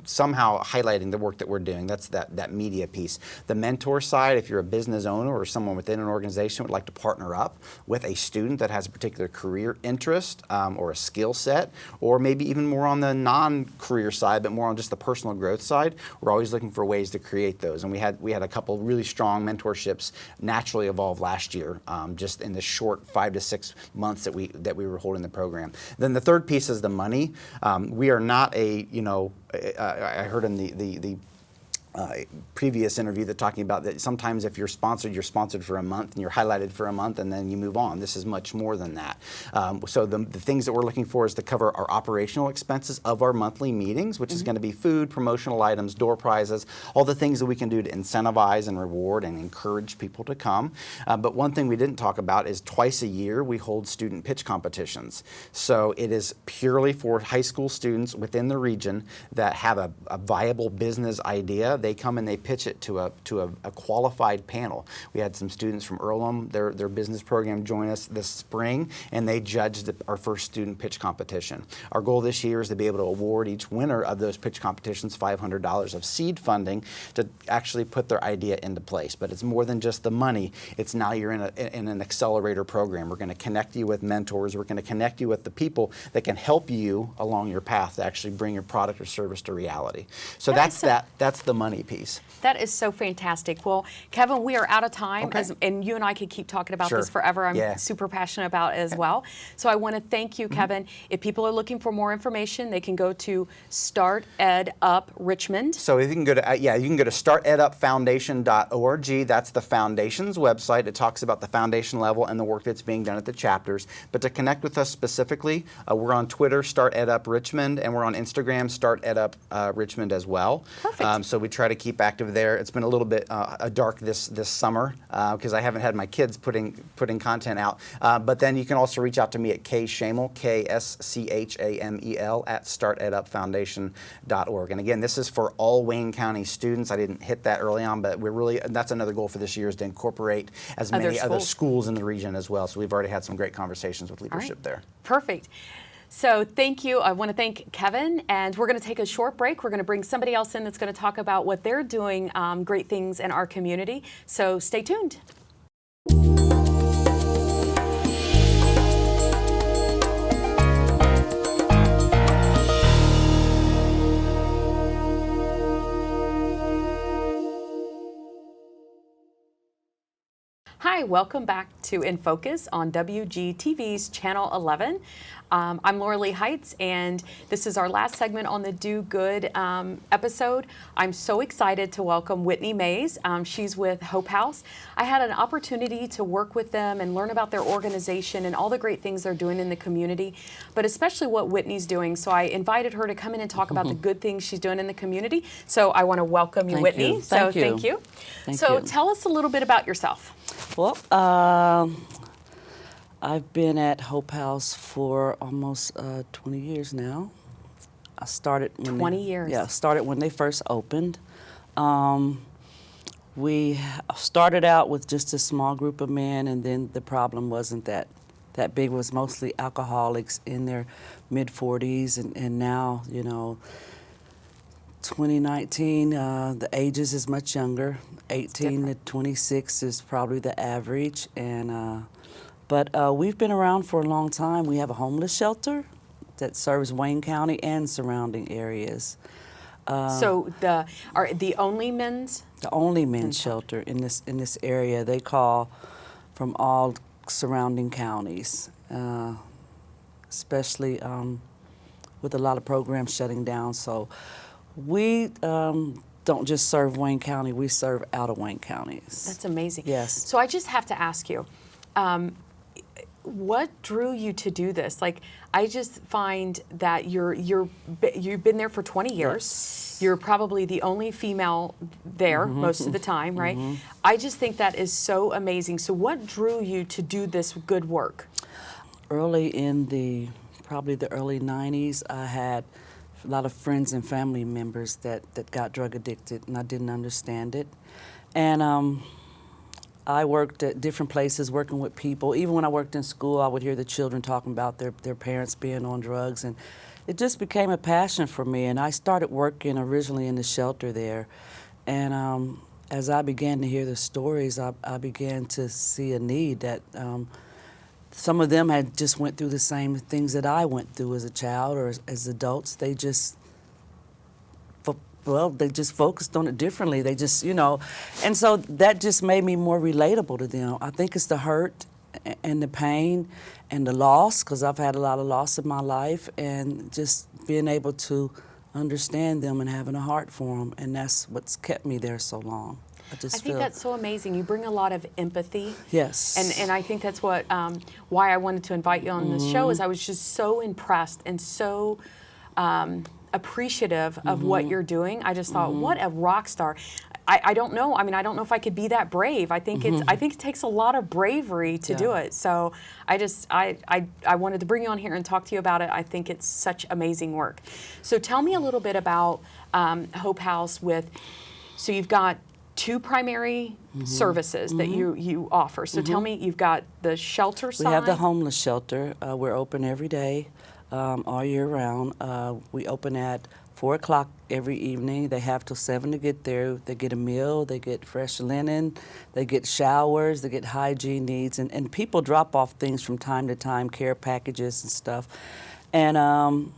E: somehow highlighting the work that we're doing. That's that media piece. The mentor side, if you're a business owner or someone within an organization would like to partner up with a student that has a particular career interest or a skill set, or maybe even more on the non-career side, but more on just the personal growth side, we're always looking for ways to create those. And we had a couple really strong mentorships naturally evolve last year, just in the short 5 to 6 months that we were holding the program. Then the third piece is the money. We are not I heard in the previous interview that talking about that sometimes if you're sponsored for a month and you're highlighted for a month and then you move on. This is much more than that. So the things that we're looking for is to cover our operational expenses of our monthly meetings, which is going to be food, promotional items, door prizes, all the things that we can do to incentivize and reward and encourage people to come. But one thing we didn't talk about is twice a year we hold student pitch competitions. So it is purely for high school students within the region that have a viable business idea. They come and they pitch it to a qualified panel. We had some students from Earlham, their business program, join us this spring, and they judged our first student pitch competition. Our goal this year is to be able to award each winner of those pitch competitions $500 of seed funding to actually put their idea into place. But it's more than just the money. It's now you're in an accelerator program. We're going to connect you with mentors. We're going to connect you with the people that can help you along your path to actually bring your product or service to reality. So that's the money piece.
B: That is so fantastic. Well, Kevin, we are out of time, and you and I could keep talking about this forever. I'm super passionate about it as well. So I want to thank you, Kevin. If people are looking for more information, they can go to StartEdUp Richmond.
E: So if you can go to startedupfoundation.org. That's the foundation's website. It talks about the foundation level and the work that's being done at the chapters. But to connect with us specifically, we're on Twitter, StartEdUp Richmond, and we're on Instagram, StartEdUp Richmond as well.
B: Perfect.
E: So we try to keep active there. It's been a little bit dark this summer because I haven't had my kids putting content out. But then you can also reach out to me at Schamel, KSCHAMEL at startedupfoundation.org. And again, this is for all Wayne County students. I didn't hit that early on, but that's another goal for this year is to incorporate as many other schools in the region as well. So we've already had some great conversations with leadership there.
B: Perfect. So thank you. I want to thank Kevin, and we're going to take a short break. We're going to bring somebody else in that's going to talk about what they're doing, great things in our community. So stay tuned. Hi, Hi, welcome back to In Focus on WGTV's Channel 11. I'm Lauralee Hites, and this is our last segment on the Do Good episode. I'm so excited to welcome Whitney Mays. She's with Hope House. I had an opportunity to work with them and learn about their organization and all the great things they're doing in the community, but especially what Whitney's doing. So I invited her to come in and talk about the good things she's doing in the community. So I want to welcome you,
F: Thank
B: Whitney.
F: you.
B: So
F: Thank you.
B: So tell us a little bit about yourself.
F: Well, I've been at Hope House for almost 20 years now. I started when
B: 20 years.
F: Yeah, started when they first opened. We started out with just a small group of men, and then the problem wasn't that big. It was mostly alcoholics in their mid-40s, and now, 2019, the ages is much younger. 18 to 26 is probably the average, and but we've been around for a long time. We have a homeless shelter that serves Wayne County and surrounding areas.
B: So are the only men's?
F: The only men's shelter in this area. They call from all surrounding counties, especially with a lot of programs shutting down. So we don't just serve Wayne County, we serve out of Wayne counties.
B: That's amazing.
F: Yes.
B: So I just have to ask you, what drew you to do this? Like, I just find that you've been there for 20 years.
F: Yes.
B: You're probably the only female there most of the time, right? I just think that is so amazing. So what drew you to do this good work?
F: Early in probably the early 90s, I had a lot of friends and family members that got drug addicted, and I didn't understand it. And I worked at different places working with people. Even when I worked in school, I would hear the children talking about their parents being on drugs, and it just became a passion for me. And I started working originally in the shelter there. And as I began to hear the stories, I began to see a need that some of them had just went through the same things that I went through as a child or as adults. They just focused on it differently. They just, and so that just made me more relatable to them. I think it's the hurt and the pain and the loss, because I've had a lot of loss in my life, and just being able to understand them and having a heart for them, and that's what's kept me there so long. I
B: think that's so amazing. You bring a lot of empathy.
F: Yes.
B: And I think that's what why I wanted to invite you on this show, is I was just so impressed and so appreciative of what you're doing. I just thought, what a rock star. I don't know. I mean, I don't know if I could be that brave. I think I think it takes a lot of bravery to do it. So I wanted to bring you on here and talk to you about it. I think it's such amazing work. So tell me a little bit about Hope House so you've got two primary services that you offer. So tell me, you've got the shelter side.
F: We have the homeless shelter. We're open every day, all year round. We open at 4 o'clock every evening. They have till 7 to get there. They get a meal, they get fresh linen, they get showers, they get hygiene needs, and people drop off things from time to time, care packages and stuff. And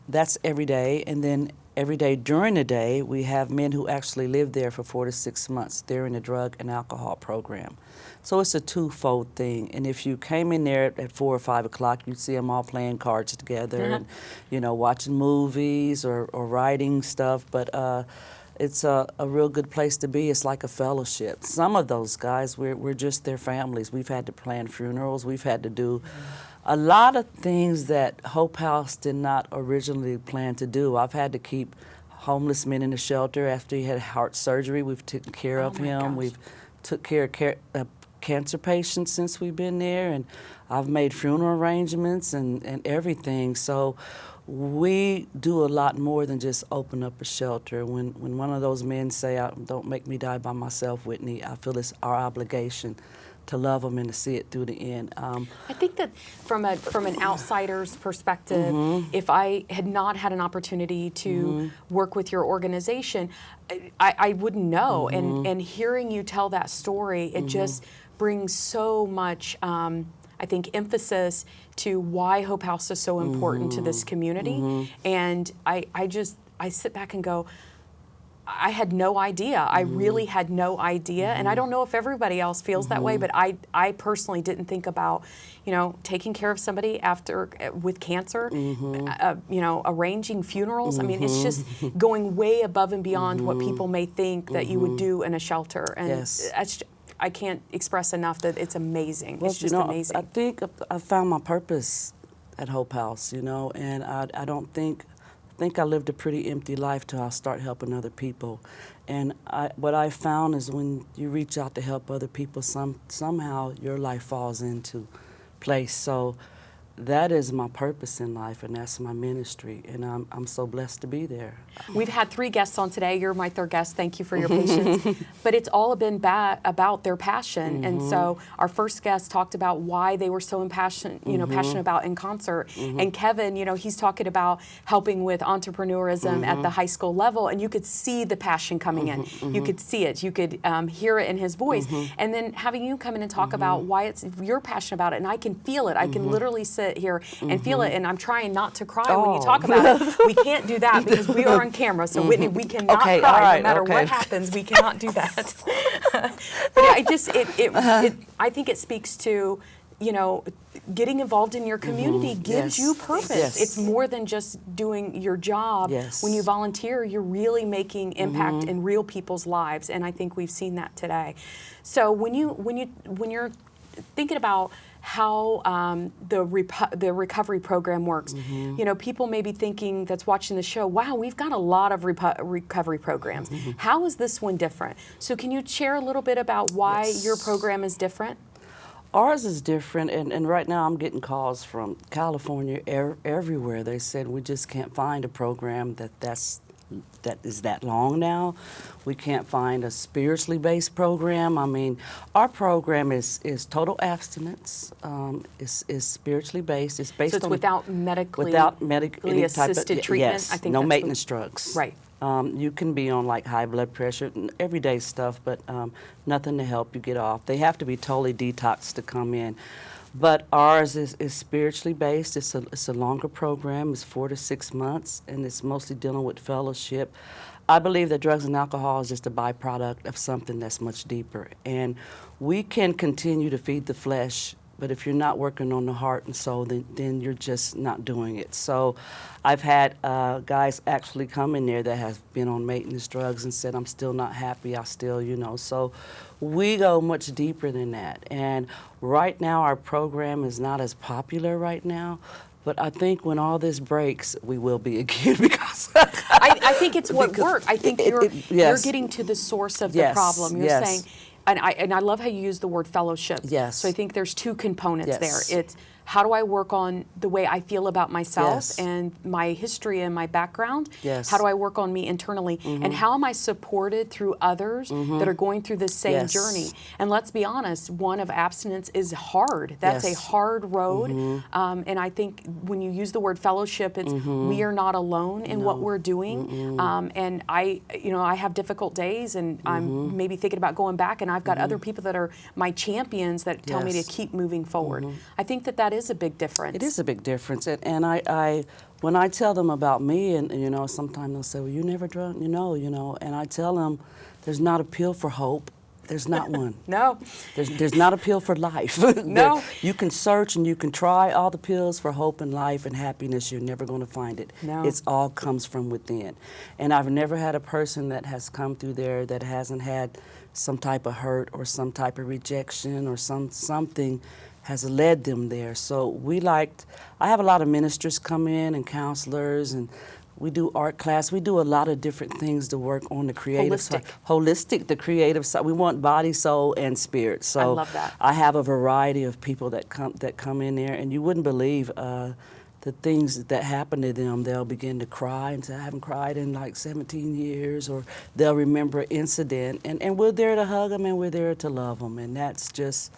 F: that's every day. And then every day during the day, we have men who actually live there for 4 to 6 months. They're in the drug and alcohol program. So it's a twofold thing. And if you came in there at 4 or 5 o'clock, you'd see them all playing cards together and, watching movies or writing stuff. But it's a real good place to be. It's like a fellowship. Some of those guys, we're just their families. We've had to plan funerals. We've had to do a lot of things that Hope House did not originally plan to do. I've had to keep homeless men in the shelter after he had heart surgery. We've taken care of him.
B: Gosh.
F: We've took care of cancer patients since we've been there, and I've made funeral arrangements and everything. So we do a lot more than just open up a shelter. When one of those men say, "Don't make me die by myself, Whitney," I feel it's our obligation to love them and to see it through the end.
B: I think that from an outsider's perspective, if I had not had an opportunity to work with your organization, I wouldn't know. And hearing you tell that story, it just brings so much, I think, emphasis to why Hope House is so important to this community. And I sit back and go, I had no idea. I really had no idea. And I don't know if everybody else feels that way, but I personally didn't think about, taking care of somebody with cancer, arranging funerals. I mean, it's just going way above and beyond what people may think that you would do in a shelter. And I can't express enough that it's amazing.
F: Well,
B: it's just amazing.
F: I think I found my purpose at Hope House, and I think I lived a pretty empty life till I start helping other people. And what I found is when you reach out to help other people, somehow your life falls into place. So that is my purpose in life, and that's my ministry, and I'm so blessed to be there.
B: We've had 3 guests on today. You're my 3rd guest. Thank you for your patience. But it's all been about their passion. And so our first guest talked about why they were so passionate about INConcert. And Kevin, he's talking about helping with entrepreneurism at the high school level, and you could see the passion coming in. You could see it. You could hear it in his voice. And then having you come in and talk about why you're passionate about it, and I can feel it. I can literally sit here and feel it, and I'm trying not to cry when you talk about it. We can't do that because we are on camera. So Whitney, we cannot cry no matter what happens. We cannot do that. But I think it speaks to, getting involved in your community gives you purpose. It's more than just doing your job. When you volunteer, you're really making impact in real people's lives, and I think we've seen that today. So when you're thinking about how the recovery program works. People may be thinking that's watching the show, wow, we've got a lot of recovery programs. How is this one different? So can you share a little bit about why your program is different?
F: Ours is different, and right now I'm getting calls from California, everywhere. They said we just can't find a program that is that long now. We can't find a spiritually based program. I mean, our program is total abstinence. Is spiritually based. It's based
B: so it's
F: on
B: without medically assisted treatment.
F: Yes,
B: I think
F: no
B: that's
F: maintenance drugs.
B: Right.
F: You can be on like high blood pressure, everyday stuff, but nothing to help you get off. They have to be totally detoxed to come in. But ours is spiritually based. It's a longer program. It's 4 to 6 months, and it's mostly dealing with fellowship. I believe that drugs and alcohol is just a byproduct of something that's much deeper. And we can continue to feed the flesh, but if you're not working on the heart and soul, then you're just not doing it. So I've had guys actually come in there that have been on maintenance drugs and said, I'm still not happy, I still, So we go much deeper than that. And right now our program is not as popular right now, but I think when all this breaks, we will be again because
B: I think it's what worked. I think you're getting to the source of the problem. You're saying, and I love how you use the word fellowship.
F: Yes.
B: So I think there's 2 components there. It's how do I work on the way I feel about myself and my history and my background? How do I work on me internally? And how am I supported through others that are going through this same journey? And let's be honest, one of abstinence is hard. That's a hard road. And I think when you use the word fellowship, it's we are not alone in what we're doing. And I have difficult days, and I'm maybe thinking about going back, and I've got other people that are my champions that tell me to keep moving forward. I think that is a big difference.
F: It is a big difference, and I when I tell them about me, and sometimes they'll say, "Well, you never drunk," and I tell them, "There's not a pill for hope. There's not one.
B: No.
F: There's not a pill for life.
B: No.
F: You can search and you can try all the pills for hope and life and happiness. You're never going to find it.
B: No.
F: It's all comes from within. And I've never had a person that has come through there that hasn't had some type of hurt or some type of rejection or something has led them there. So I have a lot of ministers come in and counselors, and we do art class. We do a lot of different things to work on the creative side. Holistic, the creative side. We want body, soul, and spirit. So
B: I love that.
F: I have a variety of people that come in there, and you wouldn't believe the things that happen to them. They'll begin to cry and say, I haven't cried in like 17 years, or they'll remember an incident, and we're there to hug them and we're there to love them, and that's just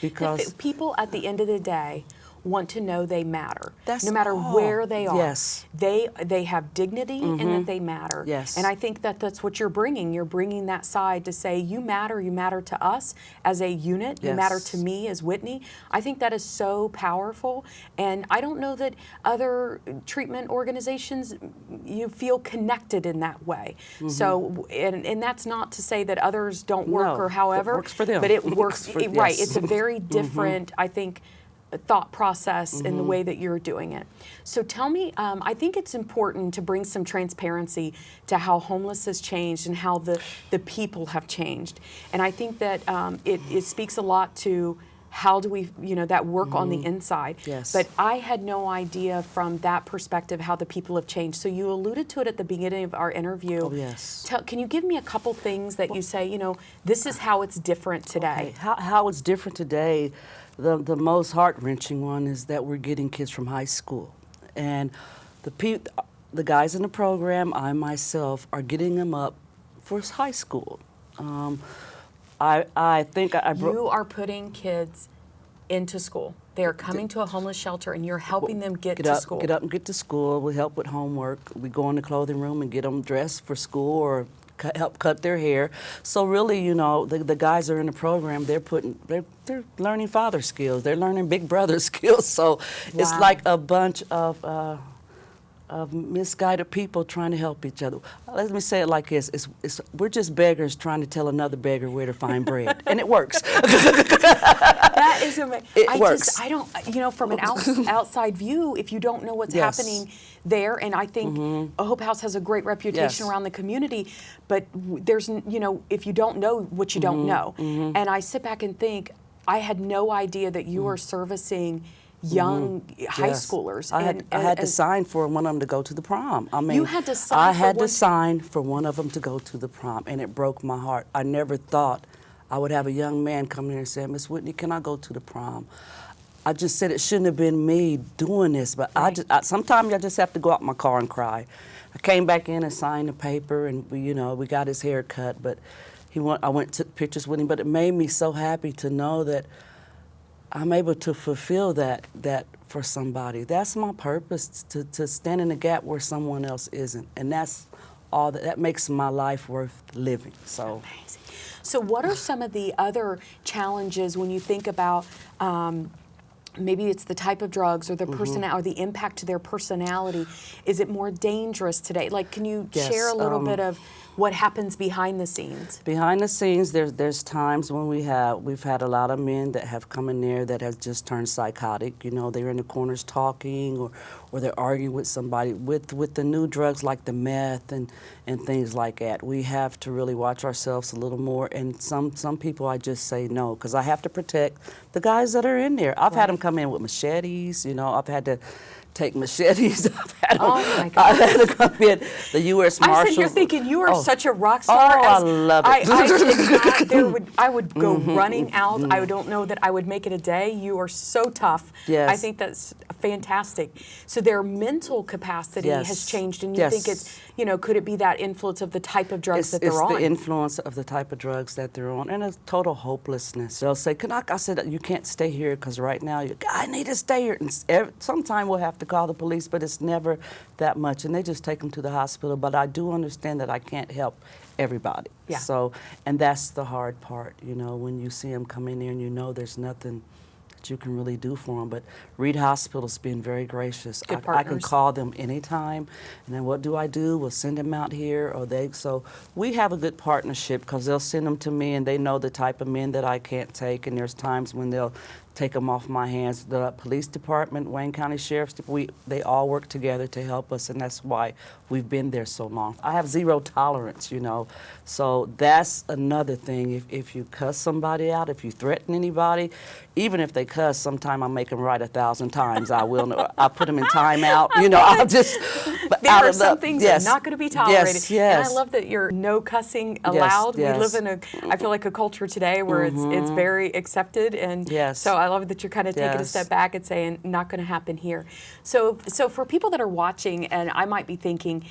F: because
B: people at the end of the day want to know they matter.
F: That's
B: no matter
F: all.
B: where they are.
F: Yes.
B: They have dignity and that they matter.
F: Yes.
B: And I think that that's what you're bringing. You're bringing that side to say, you matter to us as a unit, you matter to me as Whitney. I think that is so powerful. And I don't know that other treatment organizations, you feel connected in that way. So, and that's not to say that others don't work or however.
F: It works for them.
B: But it works, right.
F: Yes.
B: It's a very different, I think, thought process in the way that you're doing it. So tell me, I think it's important to bring some transparency to how homeless has changed and how the people have changed. And I think that it speaks a lot to how do we, that work on the inside.
F: Yes.
B: But I had no idea from that perspective how the people have changed. So you alluded to it at the beginning of our interview.
F: Oh, yes.
B: Can you give me a couple things that you say, this is how it's different today?
F: Okay. How it's different today, the most heart-wrenching one is that we're getting kids from high school. And the guys in the program, I myself, are getting them up for high school. I think
B: You are putting kids into school. They are coming to a homeless shelter, and you're helping them get to school.
F: Get up and get to school. We help with homework. We go in the clothing room and get them dressed for school or help cut their hair. So really, the guys are in the program. They're learning father skills. They're learning big brother skills. So it's like a bunch of misguided people trying to help each other. Let me say it like this: we're just beggars trying to tell another beggar where to find bread, and it works.
B: That is amazing.
F: It works.
B: I don't, from an outside view, if you don't know what's happening there, and I think Hope House has a great reputation around the community, but there's, if you don't know what you don't know. And I sit back and think, I had no idea that you were servicing young high schoolers.
F: I had to sign for one of them to go to the prom. I mean,
B: you had to sign
F: I had to sign for one of them to go to the prom, and it broke my heart. I never thought I would have a young man come in and say, Miss Whitney, can I go to the prom? I just said it shouldn't have been me doing this, but sometimes I just have to go out in my car and cry. I came back in and signed the paper, and we got his hair cut, but I went and took pictures with him, but it made me so happy to know that I'm able to fulfill that for somebody. That's my purpose, to stand in the gap where someone else isn't. And that's all that makes my life worth living. So
B: amazing. So what are some of the other challenges when you think about maybe it's the type of drugs or the or the impact to their personality? Is it more dangerous today? Like, can you share a little bit of what happens behind the scenes?
F: Behind the scenes, there's times when we've had a lot of men that have come in there that have just turned psychotic. They're in the corners talking, or they're arguing with somebody with the new drugs like the meth and things like that. We have to really watch ourselves a little more. And some people I just say no, because I have to protect the guys that are in there. I've had them come in with machetes. I've had to take machetes. I've had to come in. The U.S. Marshals.
B: I'm sitting here thinking you are such a rock star.
F: I love it.
B: I would go running out. I don't know that I would make it a day. You are so tough.
F: Yes.
B: I think that's fantastic. So their mental capacity has changed, and you think it's, could it be that influence of the type of drugs that they're on?
F: It's the influence of the type of drugs that they're on, and a total hopelessness. They'll say, I said, you can't stay here because right now I need to stay here. And sometime we'll have to call the police, but it's never that much, and they just take them to the hospital. But I do understand that I can't help everybody.
B: Yeah.
F: So, and that's the hard part, when you see them come in there and there's nothing that you can really do for them. But Reed Hospital's been very gracious. I can call them anytime, and then what do? We'll send them out here, so we have a good partnership because they'll send them to me, and they know the type of men that I can't take, and there's times when they'll take them off my hands. The police department, Wayne County Sheriff's, they all work together to help us, and that's why we've been there so long. I have zero tolerance, so that's another thing. If you cuss somebody out, if you threaten anybody, even if they cuss, sometime I make them write 1,000 times. I will. I put them in timeout. I'll just.
B: There are some things that are not going to be tolerated.
F: Yes.
B: And I love that you're no cussing allowed.
F: Yes.
B: We live in I feel like a culture today where it's very accepted, and so I love that you're kind of taking a step back and saying not going to happen here. So for people that are watching, and I might be thinking,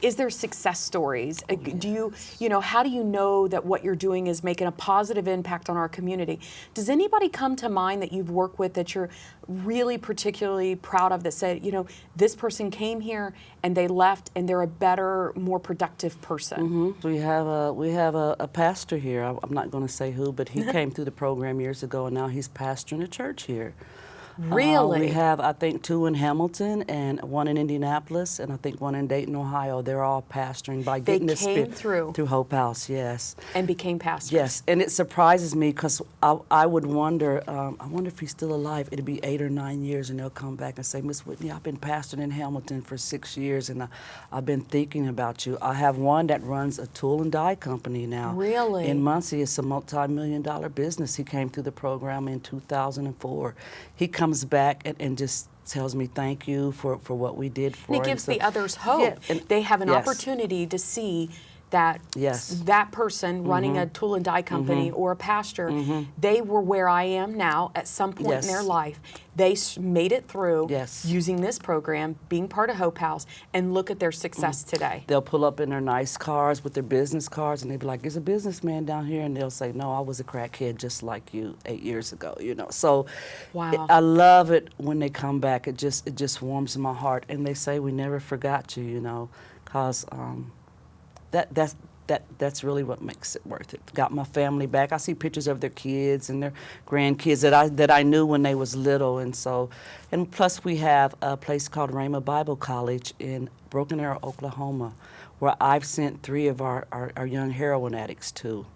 B: is there success stories? Do you know, how do you know that what you're doing is making a positive impact on our community? Does anybody come to mind that you've worked with that you're really particularly proud of, that said, you know, this person came here and they left and they're a better, more productive person?
F: We have a pastor here. I'm not going to say who, but he came through the program years ago, and now he's pastoring a church here.
B: Really?
F: We have, I think, 2 in Hamilton and 1 in Indianapolis, and I think 1 in Dayton, Ohio. They're all pastoring by getting this
B: came through
F: Hope House, yes.
B: And became pastors.
F: Yes, and it surprises me because I would wonder, I wonder if he's still alive. It'll be 8 or 9 years, and they'll come back and say, Miss Whitney, I've been pastoring in Hamilton for 6 years, and I've been thinking about you. I have one that runs a tool and die company now.
B: Really?
F: In Muncie. It's a multi-million-dollar business. He came through the program in 2004. He comes back and just tells me thank you for what we did for him.
B: And it gives the others hope.
F: Yeah, and
B: they have an
F: yes.
B: opportunity to see that
F: Yes.
B: that person running a tool and die company or a pastor, they were where I am now at some point
F: Yes.
B: in their life. They made it through
F: Yes.
B: using this program, being part of Hope House, and look at their success today.
F: They'll pull up in their nice cars with their business cards, and they'll be like, "There's a businessman down here," and they'll say, "No, I was a crackhead just like you 8 years ago." You know, so
B: Wow.
F: I love it when they come back. It just warms my heart, and they say, "We never forgot you," you know, because that's really what makes it worth it. Got my family back. I see pictures of their kids and their grandkids that I knew when they was little, and plus we have a place called Rhema Bible College in Broken Arrow, Oklahoma, where I've sent 3 of our young heroin addicts to.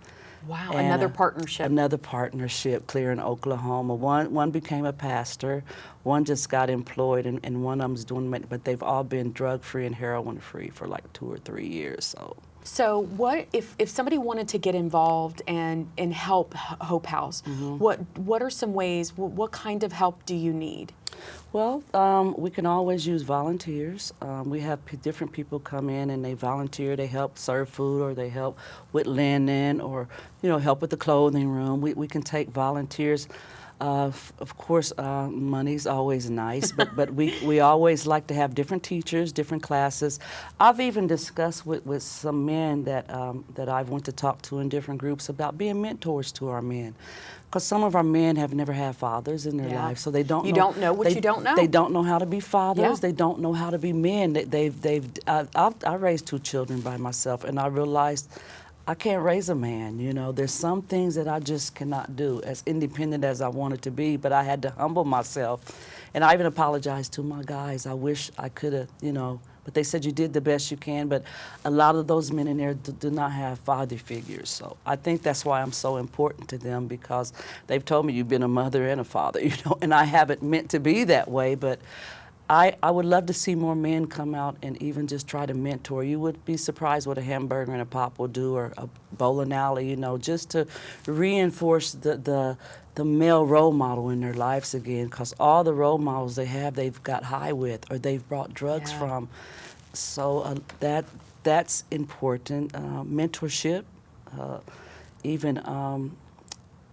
B: Wow,
F: And,
B: another partnership.
F: Another partnership clear in Oklahoma. One became a pastor, one just got employed, and one of them's doing, but they've all been drug-free and heroin-free for like 2 or 3 years.
B: So what if somebody wanted to get involved and help Hope House, what are some ways, what kind of help do you need?
F: Well, we can always use volunteers. We have different people come in and they volunteer. They help serve food, or they help with linen, or help with the clothing room. We can take volunteers. Of course, money's always nice, but we always like to have different teachers, different classes. I've even discussed with some men that I've went to talk to in different groups about being mentors to our men. Because some of our men have never had fathers in their life, so they don't know.
B: You don't know what you don't know.
F: They don't know how to be fathers.
B: Yeah.
F: They don't know how to be men. I raised 2 children by myself, and I realized I can't raise a man. There's some things that I just cannot do, as independent as I wanted to be, but I had to humble myself. And I even apologized to my guys. I wish I could have, but they said you did the best you can. But a lot of those men in there do not have father figures. So I think that's why I'm so important to them, because they've told me you've been a mother and a father, and I haven't meant to be that way, but I would love to see more men come out and even just try to mentor. You would be surprised what a hamburger and a pop will do, or a bowling alley, just to reinforce the male role model in their lives again, because all the role models they've got high with, or they've brought drugs from. So that's important. Mentorship, even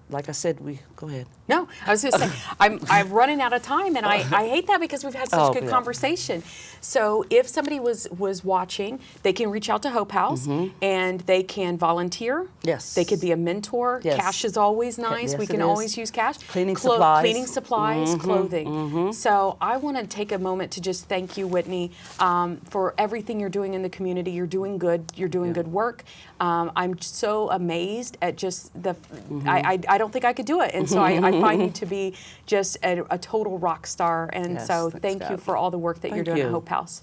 F: like I said, go ahead.
B: No, I was going to say, I'm running out of time, and I hate that because we've had such good conversation. So if somebody was watching, they can reach out to Hope House, and they can volunteer.
F: Yes.
B: They could be a mentor.
F: Yes.
B: Cash is always nice.
F: Yes,
B: we can
F: it is.
B: always use cash.
F: Cleaning supplies.
B: Cleaning supplies, clothing. So I want to take a moment to just thank you, Whitney, for everything you're doing in the community. You're doing good. You're doing good work. I'm so amazed at just I don't think I could do it, and so I find you to be just a total rock star, and
F: Yes,
B: so
F: thanks,
B: thank you
F: Deb.
B: for all the work that you're
F: Thank
B: doing at
F: you.
B: Hope House.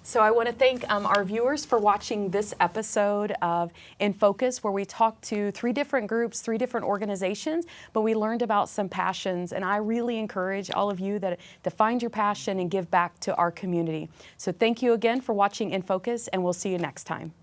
B: So I want to thank our viewers for watching this episode of In Focus, where we talked to 3 different groups, 3 different organizations, but we learned about some passions, and I really encourage all of you to find your passion and give back to our community. So thank you again for watching In Focus, and we'll see you next time.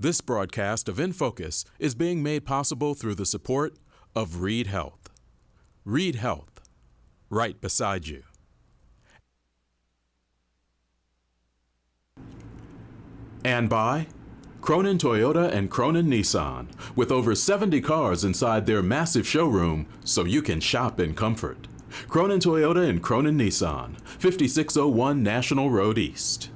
A: This broadcast of In Focus is being made possible through the support of Reed Health. Reed Health, right beside you. And by Cronin Toyota and Cronin Nissan, with over 70 cars inside their massive showroom so you can shop in comfort. Cronin Toyota and Cronin Nissan, 5601 National Road East.